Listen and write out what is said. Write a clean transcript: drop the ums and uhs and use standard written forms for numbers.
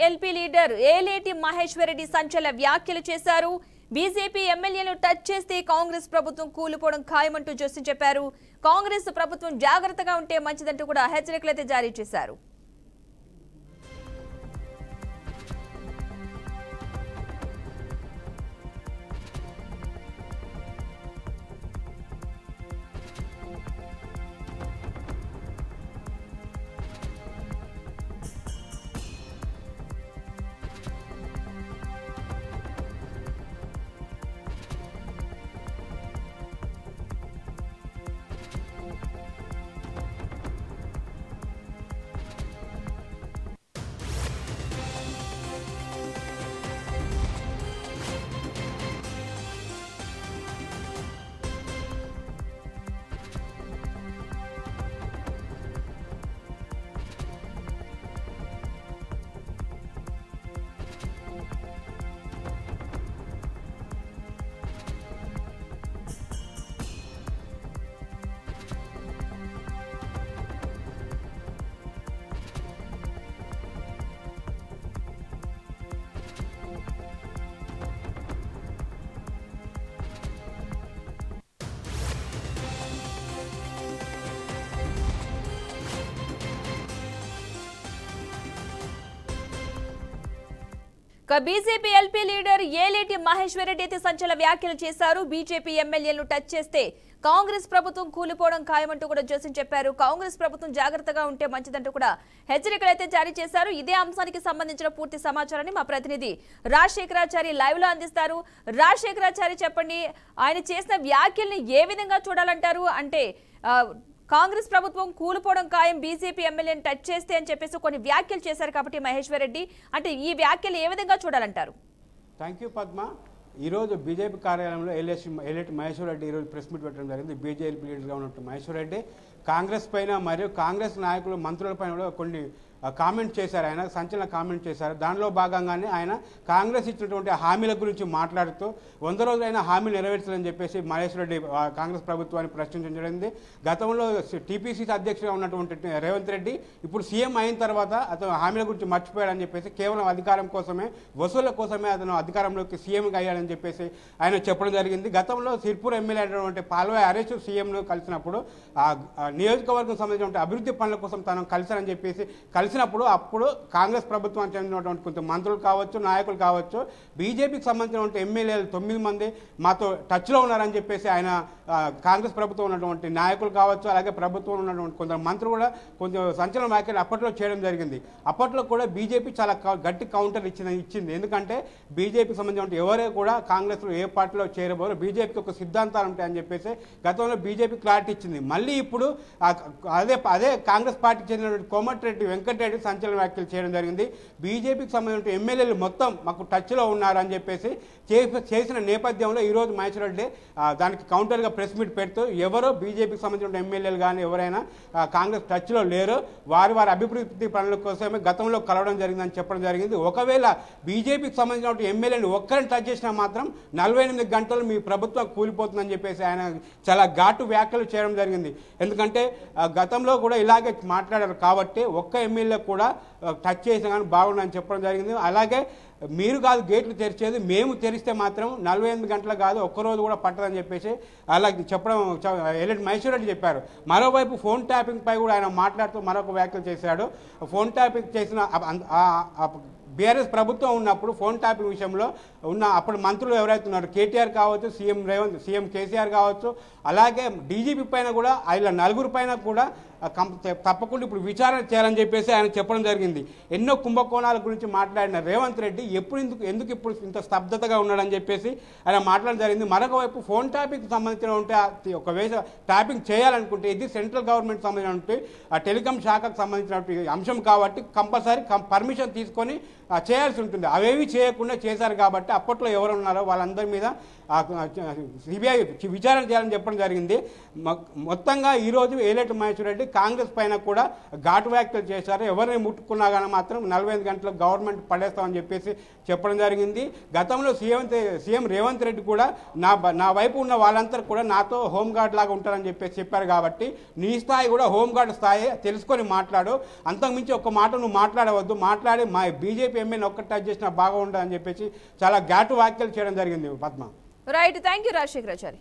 LP leader Eleti Maheshwar Reddy సంచలన వ్యాఖ్యలు చేశారు. బీజేపీ ఎమ్మెల్యేలు టచ్ చేస్తే కాంగ్రెస్ ప్రభుత్వం కూలిపోవడం ఖాయమంటూ జోసి చెప్పారు. కాంగ్రెస్ ప్రభుత్వం జాగ్రత్తగా ఉంటే మంచిదంటూ కూడా హెచ్చరికలైతే జారీ చేశారు. BJP LP leader Eleti Maheshwar Reddy అయితే సంచలన వ్యాఖ్యలు చేశారు. బీజేపీ ఎమ్మెల్యేలు టచ్ చేస్తే కాంగ్రెస్ ప్రభుత్వం కూలిపోవడం ఖాయమంటూ కూడా జోసి చెప్పారు. కాంగ్రెస్ ప్రభుత్వం జాగ్రత్తగా ఉంటే మంచిదంటూ కూడా హెచ్చరికలు అయితే జారీ చేశారు. ఇదే అంశానికి సంబంధించిన పూర్తి సమాచారాన్ని మా ప్రతినిధి రాజశేఖరాచారి లైవ్ లో అందిస్తారు. రాజశేఖరాచారి చెప్పండి, ఆయన చేసిన వ్యాఖ్యల్ని ఏ విధంగా చూడాలంటారు? అంటే కాంగ్రెస్ ప్రభుత్వం కూలిపోవడం ఖాయం, బీజేపీ ఎమ్మెల్యేని టచ్ చేస్తే అని చెప్పేసి కొన్ని వ్యాఖ్యలు చేశారు కాబట్టి మహేశ్వర్ రెడ్డి, అంటే ఈ వ్యాఖ్యలు ఏ విధంగా చూడాలంటారు? Thank you Padma. ఈరోజు బీజేపీ కార్యాలయంలో ఏలేటి మహేశ్వర్ రెడ్డి ఈరోజు ప్రెస్ మీట్ పెట్టడం జరిగింది. బీజేపీ లీడర్గా ఉన్నట్టు మహేశ్వర్ రెడ్డి కాంగ్రెస్ పైన మరియు కాంగ్రెస్ నాయకులు మంత్రులపైన కూడా కొన్ని కామెంట్ చేశారు. ఆయన సంచలన కామెంట్ చేశారు. దానిలో భాగంగానే ఆయన కాంగ్రెస్ ఇచ్చినటువంటి హామీల గురించి మాట్లాడుతూ 100 రోజులైన హామీలు నెరవేర్చాలని చెప్పేసి మహేశ్వర్ రెడ్డి కాంగ్రెస్ ప్రభుత్వాన్ని ప్రశ్నించడం జరిగింది. గతంలో టీపీసీసీ అధ్యక్షుడిగా ఉన్నటువంటి రేవంత్ రెడ్డి ఇప్పుడు సీఎం అయిన తర్వాత అతను హామీల గురించి మర్చిపోయాడని చెప్పేసి కేవలం అధికారం కోసమే, వసూళ్ల కోసమే అతను అధికారంలోకి సీఎంగా అయ్యాడని చెప్పేసి ఆయన చెప్పడం జరిగింది. గతంలో సిర్పూర్ ఎమ్మెల్యే అయినటువంటి పాల్వాయి హరీష్ సీఎంను కలిసినప్పుడు నియోజకవర్గం సంబంధించిన అభివృద్ధి పనుల కోసం తను కలిశారని చెప్పేసి కలిసినప్పుడు అప్పుడు కాంగ్రెస్ ప్రభుత్వానికి చెందినటువంటి కొంత మంత్రులు కావచ్చు, నాయకులు కావచ్చు, బీజేపీకి సంబంధించినటువంటి ఎమ్మెల్యేలు 9 మంది మాతో టచ్లో ఉన్నారని చెప్పేసి ఆయన కాంగ్రెస్ ప్రభుత్వం ఉన్నటువంటి నాయకులు కావచ్చు, అలాగే ప్రభుత్వంలో ఉన్నటువంటి కొందరు మంత్రులు కూడా కొంచెం సంచలన వ్యాఖ్యలు అప్పట్లో చేయడం జరిగింది. అప్పట్లో కూడా బీజేపీ చాలా గట్టి కౌంటర్ ఇచ్చింది. ఎందుకంటే బీజేపీకి సంబంధించిన ఎవరే కూడా కాంగ్రెస్లో ఏ పార్టీలో చేరబోరు, బీజేపీకి ఒక సిద్ధాంతాలు ఉంటాయని చెప్పేసి గతంలో బీజేపీ క్లారిటీ ఇచ్చింది. మళ్ళీ ఇప్పుడు అదే కాంగ్రెస్ పార్టీకి చెందినటువంటి కోమటిరెడ్డి వెంకటరెడ్డి సంచలన వ్యాఖ్యలు చేయడం జరిగింది. బీజేపీకి సంబంధించిన ఎమ్మెల్యేలు మొత్తం మాకు టచ్లో ఉన్నారని చెప్పేసి చేసిన నేపథ్యంలో ఈరోజు మహేశ్వర్ రెడ్డి దానికి కౌంటర్గా ప్రెస్ మీట్ పెడుతూ ఎవరో బీజేపీకి సంబంధించిన ఎమ్మెల్యేలు కానీ ఎవరైనా కాంగ్రెస్ టచ్లో లేరు, వారి అభివృద్ధి పనుల కోసమే గతంలో కలవడం జరిగిందని చెప్పడం జరిగింది. ఒకవేళ బీజేపీకి సంబంధించిన ఎమ్మెల్యేలు ఒక్కరిని టచ్ చేసినా మాత్రం 48 గంటలు మీ ప్రభుత్వం కూలిపోతుందని చెప్పేసి ఆయన చాలా ఘాటు వ్యాఖ్యలు చేయడం జరిగింది. ఎందుకంటే గతంలో కూడా ఇలాగే మాట్లాడారు కాబట్టి ఒక్క ఎమ్మెల్యే కూడా టచ్ చేసినా కానీ బాగుండని చెప్పడం జరిగింది. అలాగే మీరు కాదు గేట్లు తెరిచేది, మేము తెరిస్తే మాత్రం 48 గంటలు కాదు, ఒక్కరోజు కూడా పట్టదని చెప్పేసి అలా చెప్పడం ఏలేటి మహేశ్వర్ రెడ్డి చెప్పారు. మరోవైపు ఫోన్ ట్యాపింగ్ పై కూడా ఆయన మాట్లాడుతూ మరొక వ్యాఖ్యలు చేశాడు. ఫోన్ ట్యాపింగ్ చేసిన బీఆర్ఎస్ ప్రభుత్వం ఉన్నప్పుడు ఫోన్ ట్యాపింగ్ విషయంలో ఉన్న అప్పుడు మంత్రులు ఎవరైతే ఉన్నారో కేటీఆర్ కావచ్చు, సీఎం కేసీఆర్ కావచ్చు, అలాగే డీజీపీ పైన కూడా ఇలా 4 పైన కూడా తప్పకుండా ఇప్పుడు విచారణ చేయాలని చెప్పేసి ఆయన చెప్పడం జరిగింది. ఎన్నో కుంభకోణాల గురించి మాట్లాడిన రేవంత్ రెడ్డి ఎందుకు ఇప్పుడు ఇంత స్తబ్దతగా ఉన్నాడని చెప్పేసి ఆయన మాట్లాడడం జరిగింది. మరొక వైపు ఫోన్ ట్యాపింగ్కి సంబంధించిన ఉంటే ఒకవేళ ట్యాపింగ్ చేయాలనుకుంటే ఇది సెంట్రల్ గవర్నమెంట్ సంబంధించినటువంటి టెలికాం శాఖకు సంబంధించినటువంటి అంశం కాబట్టి కంపల్సరీ పర్మిషన్ తీసుకొని చేయాల్సి ఉంటుంది. అవేవి చేయకుండా చేశారు కాబట్టి అప్పట్లో ఎవరు ఉన్నారో వాళ్ళందరి మీద సిబిఐ విచారణ చేయాలని చెప్పడం జరిగింది. మొత్తంగా ఈరోజు ఏలేటి మహేశ్వర్ రెడ్డి కాంగ్రెస్ పైన కూడా ఘాటు వ్యాఖ్యలు చేశారు. ఎవరిని ముట్టుకున్నా కానీ మాత్రం 45 గంటలు గవర్నమెంట్ పడేస్తామని చెప్పేసి చెప్పడం జరిగింది. గతంలో సీఎం రేవంత్ రెడ్డి కూడా నా వైపు ఉన్న వాళ్ళంతా కూడా నాతో హోంగార్డ్ లాగా ఉంటారని చెప్పేసి చెప్పారు. కాబట్టి నీ స్థాయి కూడా హోంగార్డ్ స్థాయి తెలుసుకొని మాట్లాడు, అంతకుమించి ఒక మాట నువ్వు మాట్లాడవద్దు, మాట్లాడి మా బీజేపీ ఎమ్మెల్యేని ఒక్క టచ్ చేసినా బాగుండదని చెప్పేసి చాలా ఘాటు వ్యాఖ్యలు చేయడం జరిగింది. Padma right, thank you Rajasekharachari.